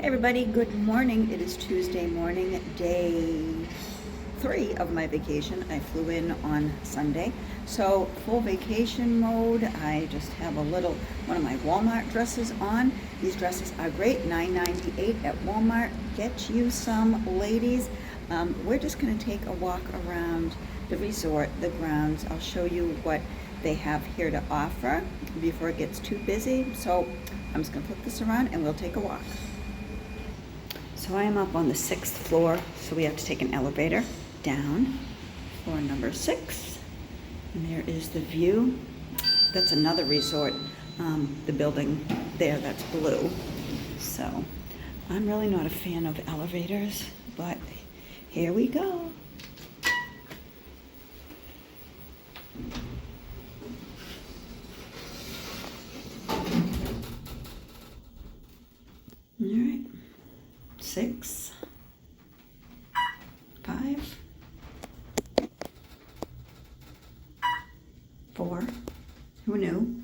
Hey everybody, good morning. It is Tuesday morning, day 3 of my vacation. I flew in on Sunday. So full vacation mode. I just have one of my Walmart dresses on. These dresses are great, $9.98 at Walmart. Get you some, ladies. We're just going to take a walk around the resort, the grounds. I'll show you what they have here to offer before it gets too busy. So I'm just going to flip this around and we'll take a walk. So I am up on the 6th floor, so we have to take an elevator down, floor number 6. And there is the view. That's another resort, the building there that's blue. So I'm really not a fan of elevators, but here we go. All right. 6, 5, 4, who knew?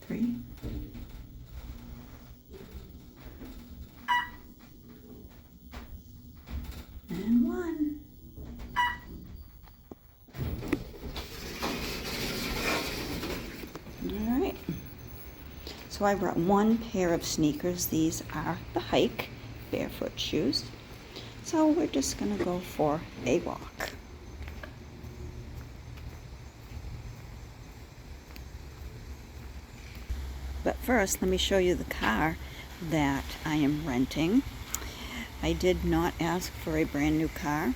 3, 1. All right. So I brought one pair of sneakers. These are the Hike barefoot shoes. So we're just gonna go for a walk. But first, let me show you the car that I am renting. I did not ask for a brand new car.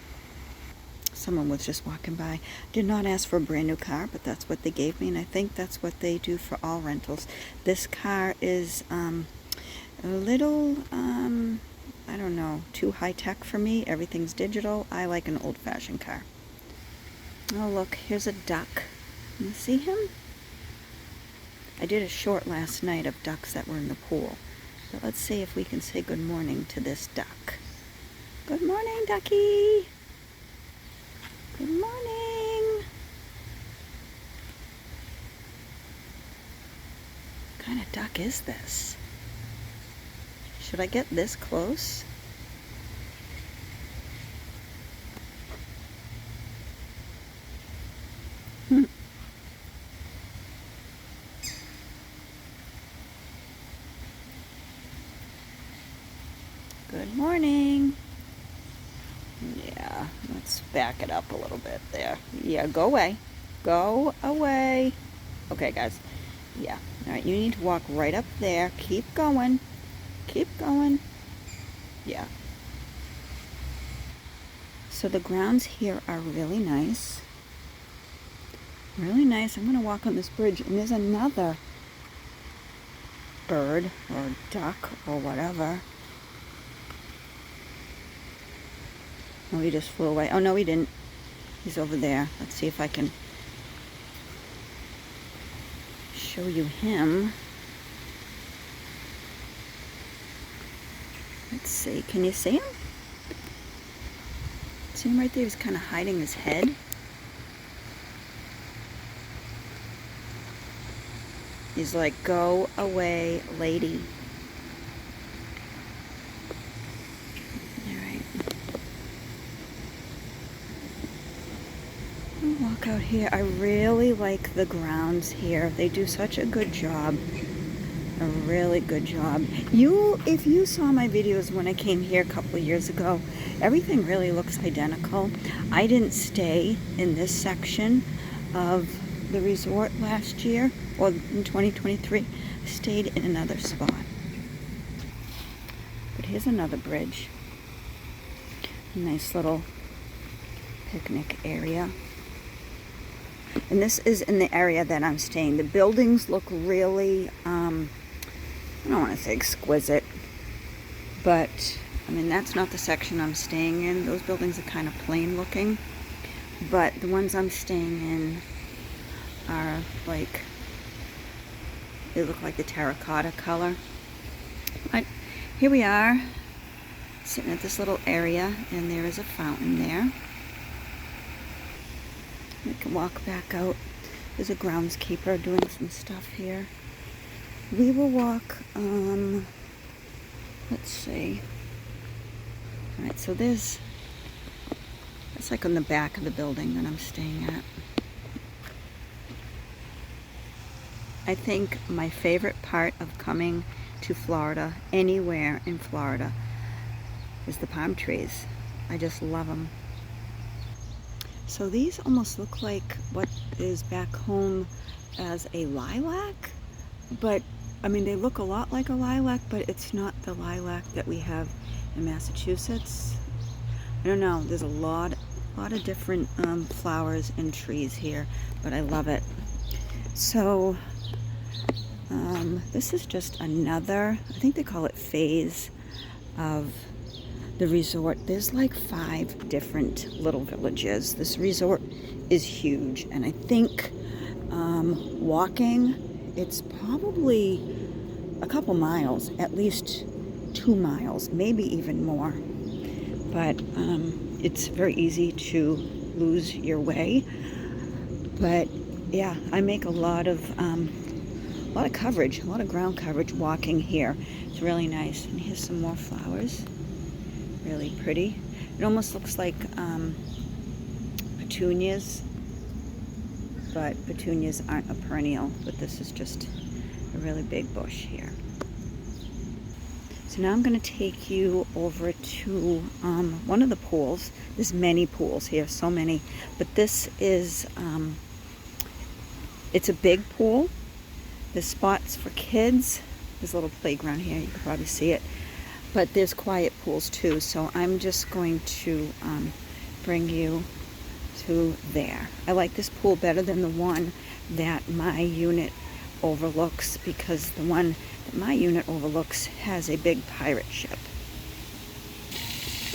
Someone was just walking by. Did not ask for a brand new car, but that's what they gave me, and I think that's what they do for all rentals. This car is a little, I don't know, too high-tech for me. Everything's digital. I like an old-fashioned car. Oh, look, here's a duck. You see him? I did a short last night of ducks that were in the pool. But let's see if we can say good morning to this duck. Good morning, ducky. Good morning. What kind of duck is this? Should I get this close? Good morning. Yeah, let's back it up a little bit there. Yeah, go away. Go away. Okay, guys. Yeah. All right, you need to walk right up there. Keep going. Keep going. Yeah. So the grounds here are really nice. Really nice. I'm going to walk on this bridge, and there's another bird or duck or whatever. Oh, he just flew away. Oh, no, he didn't. He's over there. Let's see if I can show you him. Let's see. Can you see him? See him right there? He's kind of hiding his head. He's like, go away, lady. Walk out here. I really like the grounds here. They do such a good job. A really good job. If you saw my videos when I came here a couple of years ago, everything really looks identical. I didn't stay in this section of the resort last year, or in 2023. I stayed in another spot. But here's another bridge. A nice little picnic area. And this is in the area that I'm staying. The buildings look really, I don't want to say exquisite, but, I mean, that's not the section I'm staying in. Those buildings are kind of plain looking, but the ones I'm staying in are like, they look like the terracotta color. But here we are, sitting at this little area, and there is a fountain there. We can walk back out. There's a groundskeeper doing some stuff here. We will walk Let's see. All right, so that's like on the back of the building that I'm staying at. I think my favorite part of coming to Florida, anywhere in Florida, is the palm trees. I just love them. So these almost look like what is back home as a lilac, but I mean, they look a lot like a lilac, but it's not the lilac that we have in Massachusetts. I don't know, there's a lot of different flowers and trees here, but I love it. So this is just another, I think they call it phase of the resort. There's like 5 different little villages. This resort is huge, and I think walking, it's probably a couple miles, at least 2 miles, maybe even more. But it's very easy to lose your way. But yeah, I make a lot of coverage, a lot of ground coverage walking here. It's really nice. And here's some more flowers. Really pretty. It almost looks like petunias, but petunias aren't a perennial, but this is just a really big bush here. So now I'm going to take you over to one of the pools. There's many pools here, so many, but this is, it's a big pool. There's spots for kids. There's a little playground here, you can probably see it. But there's quiet pools too, so I'm just going to bring you to there. I like this pool better than the one that my unit overlooks, because the one that my unit overlooks has a big pirate ship.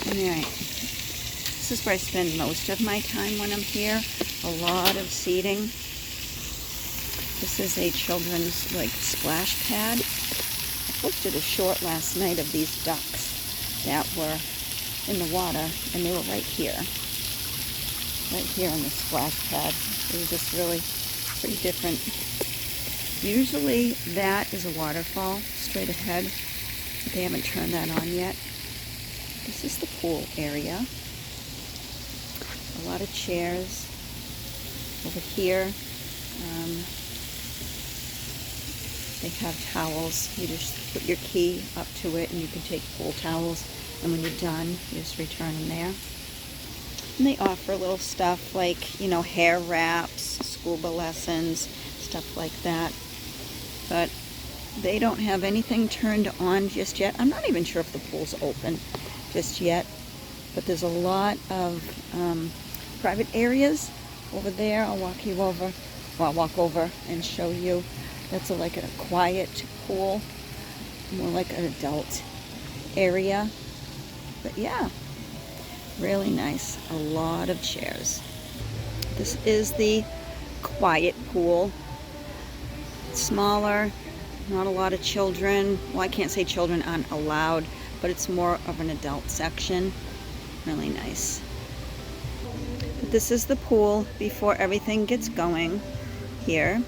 Alright, this is where I spend most of my time when I'm here. A lot of seating. This is a children's like splash pad. I posted a short last night of these ducks that were in the water, and they were right here on the splash pad. It was just really pretty different. Usually that is a waterfall straight ahead, but they haven't turned that on yet. This is the pool area. A lot of chairs over here. They have towels. You just put your key up to it and you can take pool towels, and when you're done, you just return them there. And they offer little stuff like, you know, hair wraps, scuba lessons, stuff like that. But they don't have anything turned on just yet. I'm not even sure if the pool's open just yet, but there's a lot of private areas over there. I'll walk you over, well, I'll walk over and show you. That's like a quiet pool, more like an adult area. But yeah, really nice. A lot of chairs. This is the quiet pool. It's smaller, not a lot of children. Well, I can't say children aren't allowed, but it's more of an adult section. Really nice. But this is the pool before everything gets going here.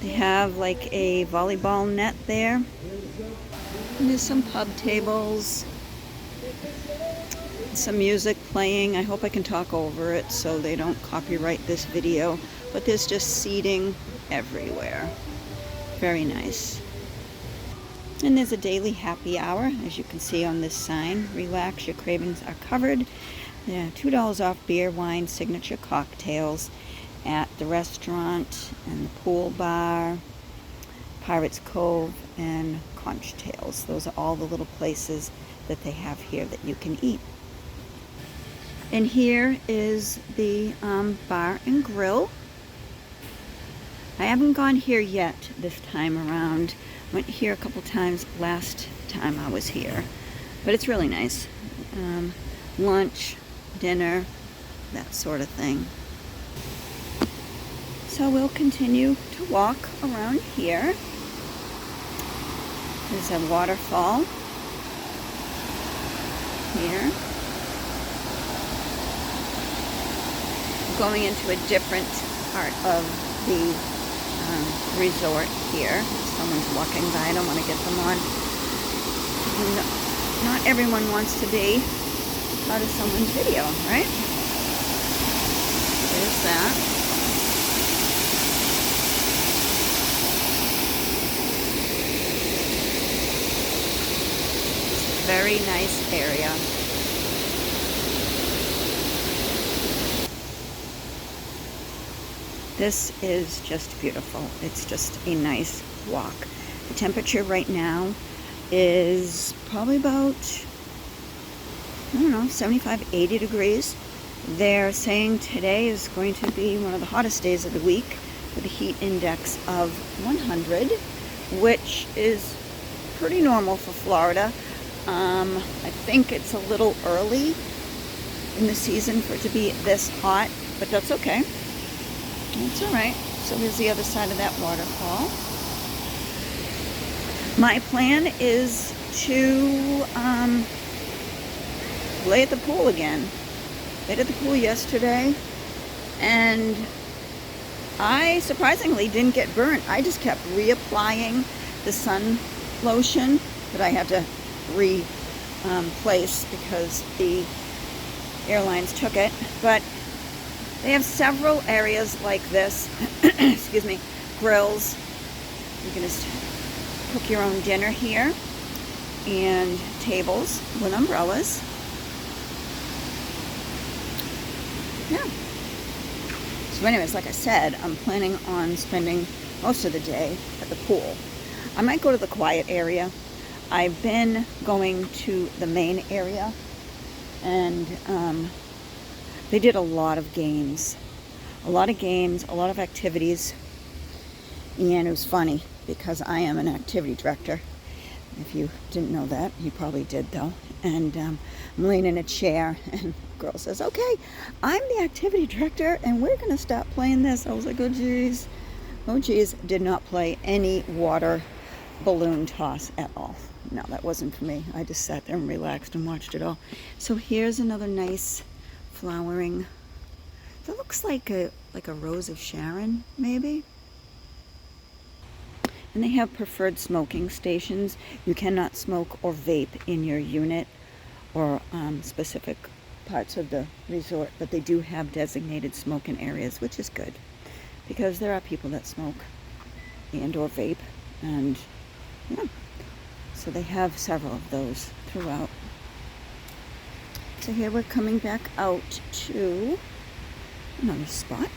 They have like a volleyball net there. And there's some pub tables. Some music playing. I hope I can talk over it so they don't copyright this video. But there's just seating everywhere. Very nice. And there's a daily happy hour, as you can see on this sign. Relax, your cravings are covered. Yeah, $2 off beer, wine, signature cocktails at the restaurant and the pool bar, Pirates Cove, and Conch Tails. Those are all the little places that they have here that you can eat. And here is the bar and grill. I haven't gone here yet this time around. Went here a couple times last time I was here, but it's really nice. Lunch, dinner, that sort of thing. So we'll continue to walk around here. There's a waterfall here. Going into a different part of the resort here. Someone's walking by. I don't want to get them on Not everyone wants to be part of someone's video, right? There's that. Very nice area. This is just beautiful. It's just a nice walk. The temperature right now is probably about, I don't know, 75, 80 degrees. They're saying today is going to be one of the hottest days of the week with a heat index of 100, which is pretty normal for Florida. I think it's a little early in the season for it to be this hot, but that's okay. It's all right. So here's the other side of that waterfall. My plan is to lay at the pool again. Laid at the pool yesterday, and I surprisingly didn't get burnt. I just kept reapplying the sun lotion that I had to replace because the airlines took it. But they have several areas like this, excuse me, grills. You can just cook your own dinner here, and tables with umbrellas. Yeah. So anyways, like I said, I'm planning on spending most of the day at the pool. I might go to the quiet area. I've been going to the main area, and they did a lot of games. A lot of activities. And it was funny because I am an activity director. If you didn't know that, you probably did though. And I'm laying in a chair, and the girl says, "Okay, I'm the activity director, and we're going to stop playing this." I was like, oh geez. Oh geez. Did not play any water balloon toss at all. No, that wasn't for me. I just sat there and relaxed and watched it all. So here's another nice flowering. That looks like a rose of Sharon, maybe. And they have preferred smoking stations. You cannot smoke or vape in your unit or specific parts of the resort, but they do have designated smoking areas, which is good because there are people that smoke and or vape, and yeah, so they have several of those throughout. So here we're coming back out to another spot.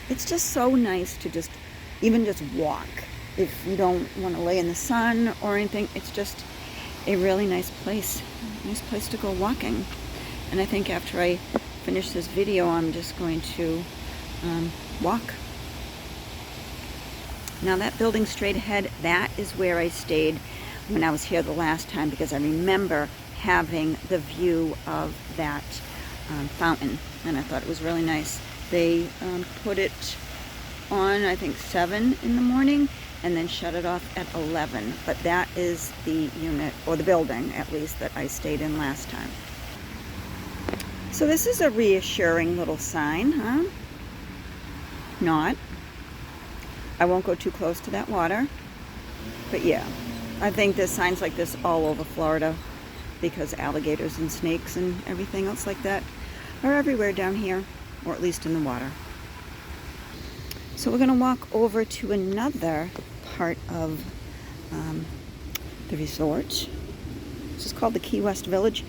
It's just so nice to even just walk. If you don't want to lay in the sun or anything, it's just a really nice place to go walking. And I think after I finish this video, I'm just going to walk. Now that building straight ahead, that is where I stayed when I was here the last time, because I remember having the view of that fountain, and I thought it was really nice. They put it on, I think, 7 in the morning, and then shut it off at 11. But that is the unit, or the building at least, that I stayed in last time. So this is a reassuring little sign, huh? Not. I won't go too close to that water. But yeah, I think there's signs like this all over Florida, because alligators and snakes and everything else like that are everywhere down here, or at least in the water. So we're going to walk over to another part of the resort. This is called the Key West Village,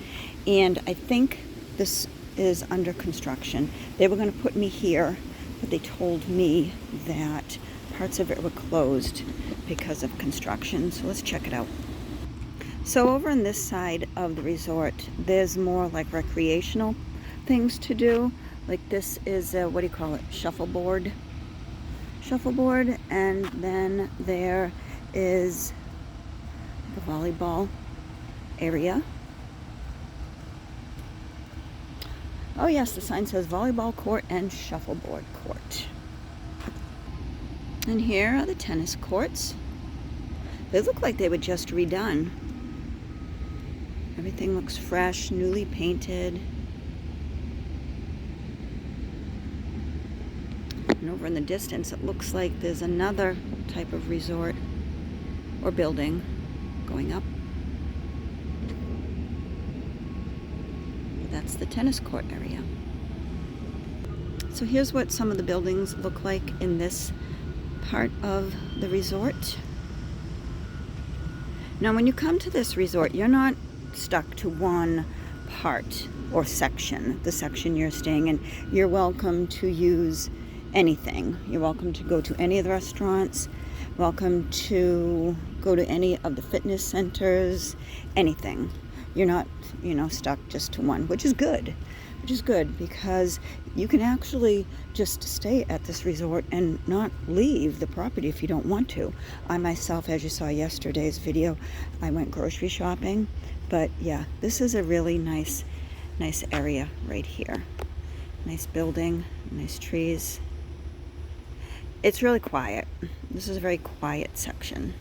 and I think this is under construction. They were going to put me here, but they told me that parts of it were closed because of construction. So let's check it out. So over on this side of the resort, there's more like recreational things to do. Like this is a, what do you call it? Shuffleboard, and then there is the volleyball area. Oh yes, the sign says volleyball court and shuffleboard court. And here are the tennis courts. They look like they were just redone. Everything looks fresh, newly painted. And over in the distance, it looks like there's another type of resort or building going up. that's the tennis court area. So here's what some of the buildings look like in this part of the resort. Now when you come to this resort, you're not stuck to one part or section, the section you're staying in. You're welcome to use anything. You're welcome to go to any of the restaurants, welcome to go to any of the fitness centers, anything. You're not, stuck just to one, which is good. Because you can actually just stay at this resort and not leave the property if you don't want to. I myself, as you saw yesterday's video, I went grocery shopping. But yeah, this is a really nice area right here. Nice building, nice trees. It's really quiet. This is a very quiet section.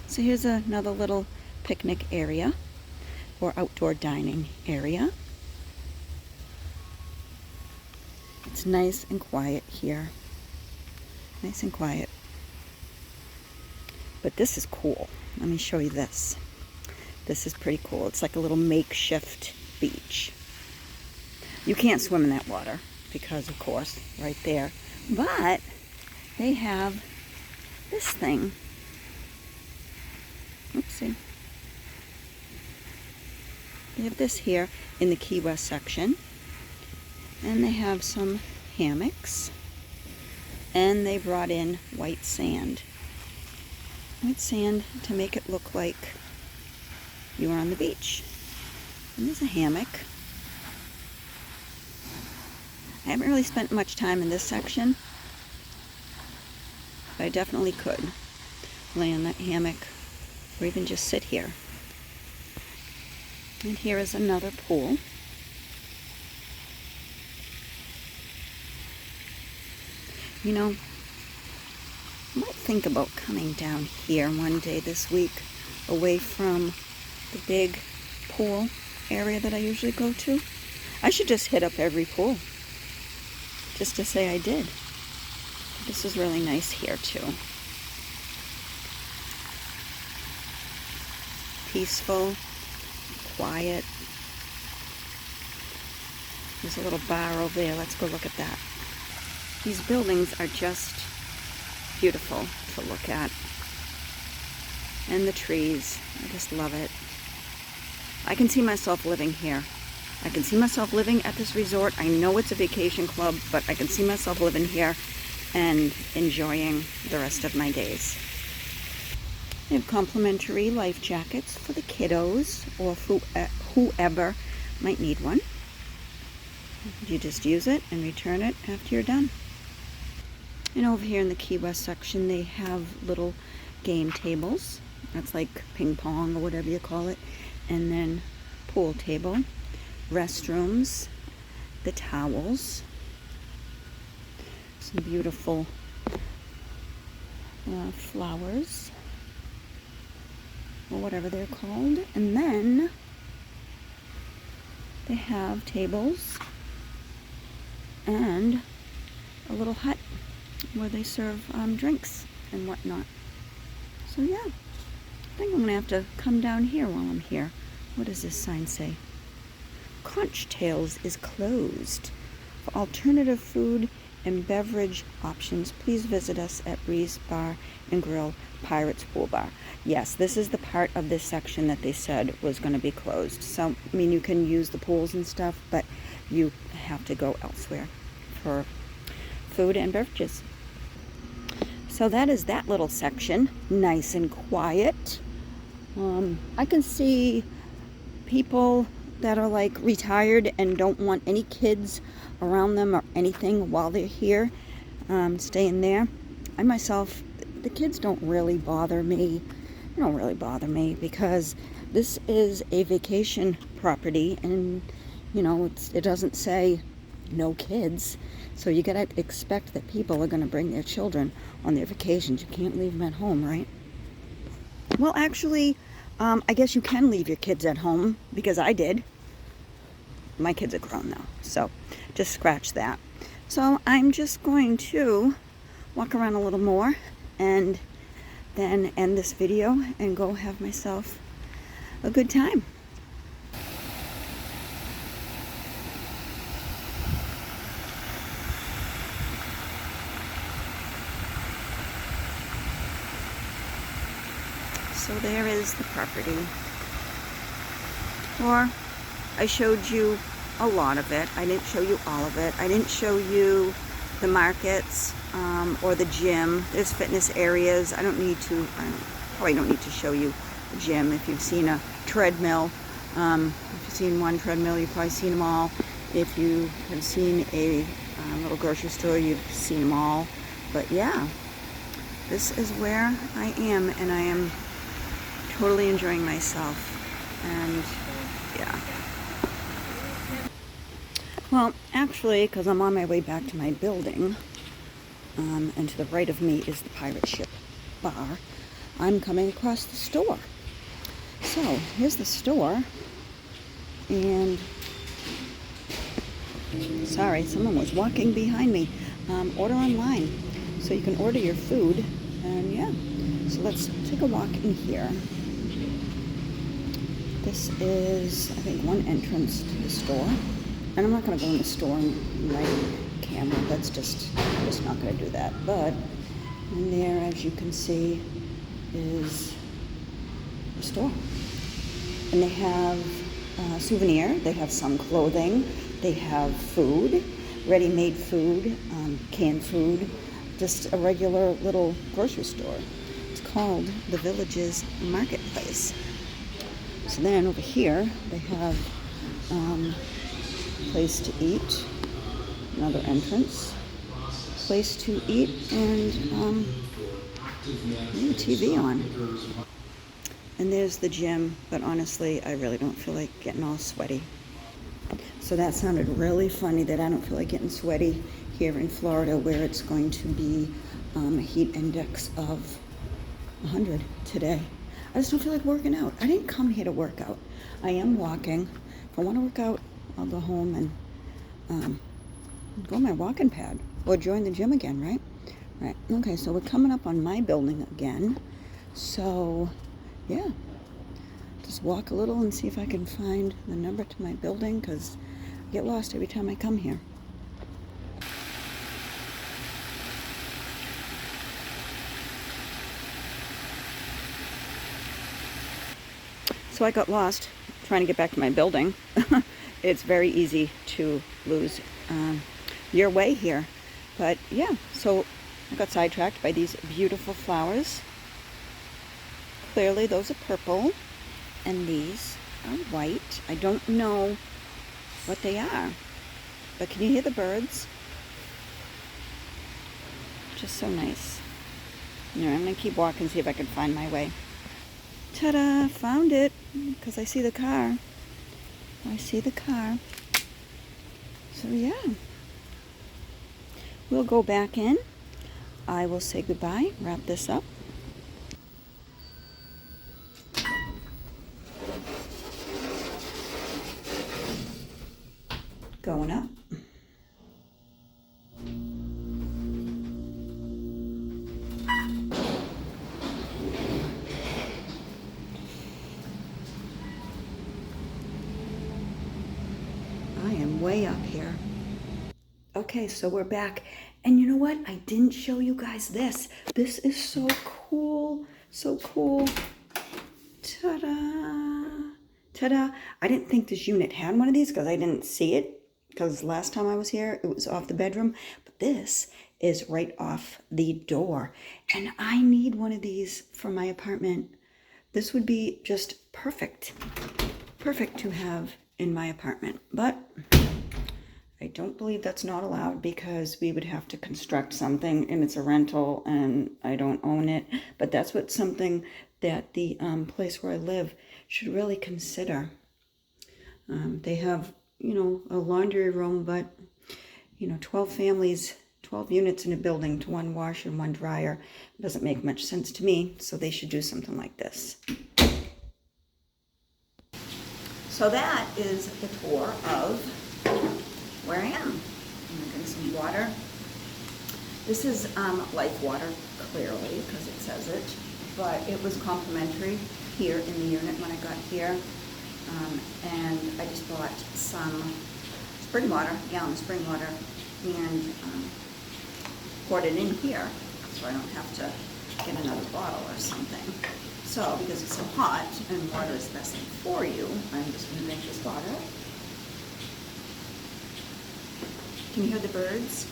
So here's another little picnic area or outdoor dining area. It's nice and quiet here. Nice and quiet. But this is cool. Let me show you this. This is pretty cool. It's like a little makeshift beach. You can't swim in that water because, of course, right there. But they have this thing. Oopsie. They have this here in the Key West section. And they have some hammocks. And they brought in white sand. White sand to make it look like you are on the beach. And there's a hammock. I haven't really spent much time in this section, but I definitely could lay on that hammock or even just sit here. And here is another pool. I might think about coming down here one day this week, away from the big pool area that I usually go to. I should just hit up every pool, just to say I did. This is really nice here too. Peaceful, quiet. There's a little bar over there. Let's go look at that. These buildings are just beautiful to look at. And the trees, I just love it. I can see myself living here. I can see myself living at this resort. I know it's a vacation club, but I can see myself living here and enjoying the rest of my days. They have complimentary life jackets for the kiddos or whoever might need one. You just use it and return it after you're done. And over here in the Key West section, they have little game tables. That's like ping pong or whatever you call it. And then pool table, restrooms, the towels, some beautiful flowers, or whatever they're called. And then they have tables and a little hut where they serve drinks and whatnot. So yeah, I think I'm gonna have to come down here while I'm here. What does this sign say? Conch Tales is closed. For alternative food and beverage options, please visit us at Breeze Bar and Grill, Pirates Pool Bar. Yes, this is the part of this section that they said was going to be closed. So, I mean, you can use the pools and stuff, but you have to go elsewhere for food and beverages. So that is that little section, nice and quiet. I can see people that are like retired and don't want any kids around them or anything while they're here, staying there. I myself, the kids don't really bother me. They don't really bother me because this is a vacation property and, it doesn't say no kids. So you gotta expect that people are gonna bring their children on their vacations. You can't leave them at home, right? Well, actually, I guess you can leave your kids at home because I did. My kids are grown now, so just scratch that. So I'm just going to walk around a little more and then end this video and go have myself a good time. So there is the property. Or I showed you a lot of it. I didn't show you all of it. I didn't show you the markets or the gym. There's fitness areas. I probably don't need to show you a gym. If you've seen a treadmill, if you've seen one treadmill, you've probably seen them all. If you have seen a little grocery store, you've seen them all. But yeah, this is where I am, and I am totally enjoying myself. And yeah. Well, actually, because I'm on my way back to my building, and to the right of me is the Pirate Ship Bar, I'm coming across the store. So, here's the store, and sorry, someone was walking behind me. Order online. So you can order your food, and yeah. So let's take a walk in here. This is, I think, one entrance to the store. And I'm not going to go in the store and light a camera. I'm just not going to do that. But in there, as you can see, is the store. And they have souvenir. They have some clothing. They have food, ready-made food, canned food, just a regular little grocery store. It's called the Villages Marketplace. So then over here, they have place to eat, another entrance, place to eat, and TV on. And there's the gym, but honestly, I really don't feel like getting all sweaty. So that sounded really funny that I don't feel like getting sweaty here in Florida, where it's going to be a heat index of 100 today. I just don't feel like working out. I didn't come here to work out. I am walking. If I want to work out, I'll go home and go on my walking pad or join the gym again, right? Right. Okay, so we're coming up on my building again. So, yeah. Just walk a little and see if I can find the number to my building, because I get lost every time I come here. So I got lost trying to get back to my building. It's very easy to lose your way here. But yeah, so I got sidetracked by these beautiful flowers. Clearly those are purple, and these are white. I don't know what they are, but can you hear the birds? Just so nice. Anyway, I'm gonna keep walking, see if I can find my way. Ta-da, found it, because I see the car. I see the car. So yeah, we'll go back in. I will say goodbye, wrap this up. Going up. I am way up here. Okay, so we're back. And you know what? I didn't show you guys this. This is so cool. So cool. Ta-da. Ta-da. I didn't think this unit had one of these because I didn't see it. Because last time I was here, it was off the bedroom. But this is right off the door. And I need one of these for my apartment. This would be just perfect. Perfect to have in my apartment. But I don't believe that's not allowed, because we would have to construct something, and it's a rental and I don't own it. But that's what something that the place where I live should really consider. They have, you know, a laundry room, but, you know, 12 families, 12 units in a building to one washer and one dryer. It doesn't make much sense to me, so they should do something like this. So that is the tour of where I am. I'm drinking some water. This is Life Water, clearly, because it says it. but it was complimentary here in the unit when I got here. And I just bought some spring water, gallon of spring water, and poured it in here so I don't have to get another bottle or something. So, because it's so hot and water is the best thing for you, I'm just going to drink this water. Can you hear the birds?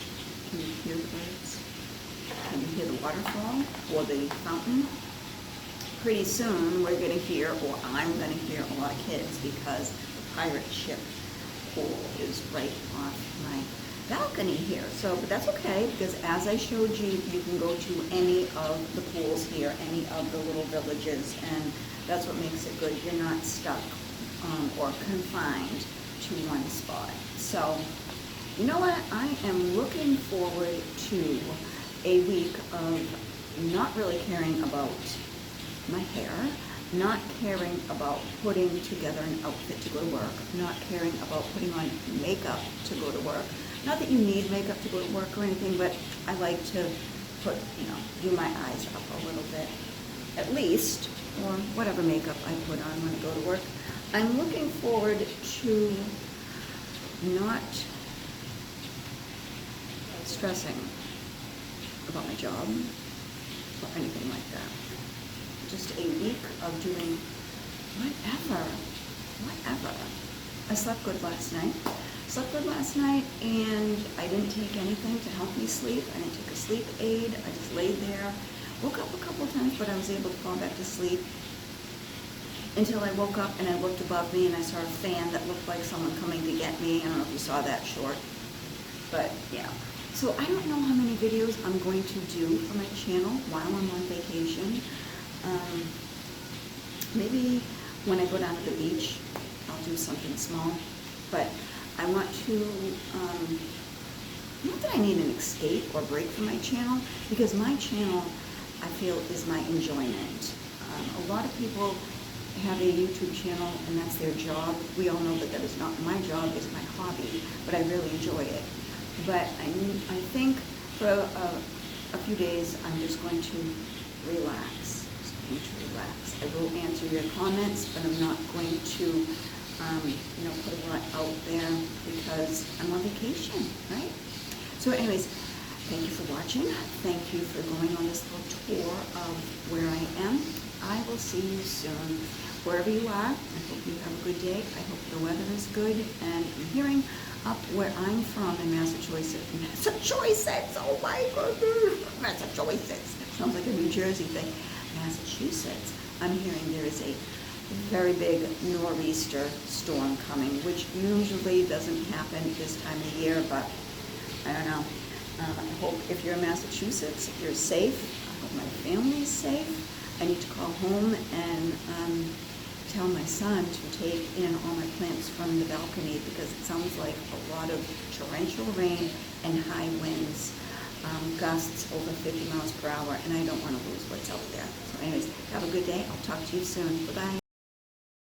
Can you hear the birds? Can you hear the waterfall or the fountain? Pretty soon we're going to hear, or I'm going to hear, a lot of kids because the pirate ship pool is right off my balcony here. So, but that's okay, because as I showed you, you can go to any of the pools here, any of the little villages, and that's what makes it good. You're not stuck or confined to one spot. So, you know what? I am looking forward to a week of not really caring about my hair, not caring about putting together an outfit to go to work, not caring about putting on makeup to go to work. Not that you need makeup to go to work or anything, but I like to put, do my eyes up a little bit, at least, or whatever makeup I put on when I go to work. I'm looking forward to not stressing about my job or anything like that. Just a week of doing whatever. I slept good last night. And I didn't take anything to help me sleep. I didn't take a sleep aid. I just laid there. Woke up a couple of times, but I was able to fall back to sleep until I woke up and I looked above me and I saw a fan that looked like someone coming to get me. I don't know if you saw that short, but yeah. So I don't know how many videos I'm going to do for my channel while I'm on vacation. Maybe when I go down to the beach, I'll do something small, but I want to, not that I need an escape or break from my channel, because my channel, I feel, is my enjoyment. A lot of people have a YouTube channel and that's their job. We all know that that is not my job, it's my hobby, but I really enjoy it. But I think for a few days, I'm just going to relax. I will answer your comments, but I'm not going to, put a lot out there because I'm on vacation, right? So anyways, thank you for watching. Thank you for going on this little tour of where I am. I will see you soon. Wherever you are, I hope you have a good day. I hope the weather is good. And I'm hearing up where I'm from in Massachusetts. Oh my goodness. Massachusetts. Sounds like a New Jersey thing. Massachusetts. I'm hearing there is a very big nor'easter storm coming, which usually doesn't happen this time of year, but I don't know. I hope if you're in Massachusetts, you're safe. I hope my family is safe. I need to call home and tell my son to take in all my plants from the balcony because it sounds like a lot of torrential rain and high winds, gusts over 50 miles per hour, and I don't want to lose what's out there. So anyways, have a good day. I'll talk to you soon. Bye-bye.